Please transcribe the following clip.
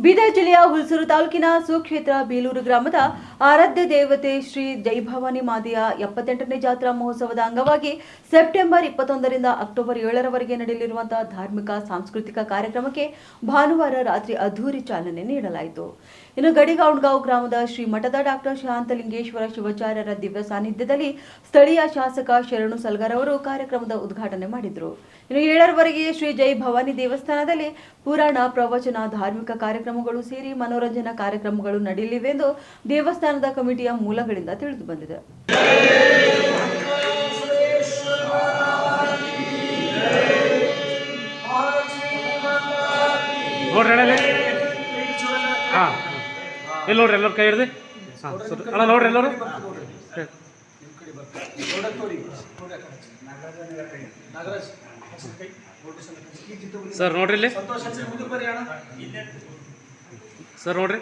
ಬೀದರ್ ಜಿಲ್ಲೆಯ ಹುಲ್ಸೂರು ತಾಲೂಕಿನ ಸುಕ್ಷೇತ್ರ ಬೇಲೂರು ಗ್ರಾಮದ ಆರಾಧ್ಯ ದೇವತೆ ಶ್ರೀ ಜೈಭವಾನಿ ಮಾತೆಯ 78ನೇ ಜಾತ್ರಾ ಮಹೋತ್ಸವದ ಅಂಗವಾಗಿ ಸೆಪ್ಟೆಂಬರ್ 21ರಿಂದ ಅಕ್ಟೋಬರ್ 7ರವರೆಗೆ ನಡೆಯಲಿರುವಂತಹ ಧಾರ್ಮಿಕ ಸಾಂಸ್ಕೃತಿಕ ಕಾರ್ಯಕ್ರಮಕ್ಕೆ ಭಾನುವಾರ ರಾತ್ರಿ ಅದ್ದೂರಿ ಚಾಲನೆ ನೀಡಲಾಯಿತು. ಇನ್ನು ಗಡಿಗೌಂಡ್ಗಾಂವ್ ಗ್ರಾಮದ ಶ್ರೀ ಮಠದ ಡಾಕ್ಟರ್ ಶಾಂತಲಿಂಗೇಶ್ವರ ಶಿವಾಚಾರ್ಯರ ದಿವ್ಯ ಸಾನ್ನಿಧ್ಯದಲ್ಲಿ ಸ್ಥಳೀಯ ಶಾಸಕ ಶರಣು ಸಲ್ಗಾರ್ ಅವರು ಕಾರ್ಯಕ್ರಮದ ಉದ್ಘಾಟನೆ ಮಾಡಿದರು. ಇನ್ನು 7ರವರೆಗೆ ಶ್ರೀ ಜೈ ಭವಾನಿ ದೇವಸ್ಥಾನದಲ್ಲಿ ಪುರಾಣ, ಪ್ರವಚನ, ಧಾರ್ಮಿಕ ಕಾರ್ಯಕ್ರಮಗಳು ಸೇರಿ ಮನೋರಂಜನಾ ಕಾರ್ಯಕ್ರಮಗಳು ನಡೆಯಲಿವೆ ಎಂದು ದೇವಸ್ಥಾನದ ಕಮಿಟಿಯ ಮೂಲಗಳಿಂದ ತಿಳಿದು ಬಂದಿದೆ. ನೋಡ್ರಿ ಎಲ್ಲರೂ ಕೈ ಹಿಡ್ದು ಅಲ್ಲ ನೋಡ್ರಿ ಎಲ್ಲರೂ ಸರ್ ನೋಡ್ರಿ ಇಲ್ಲಿ ಸರ್ ನೋಡ್ರಿ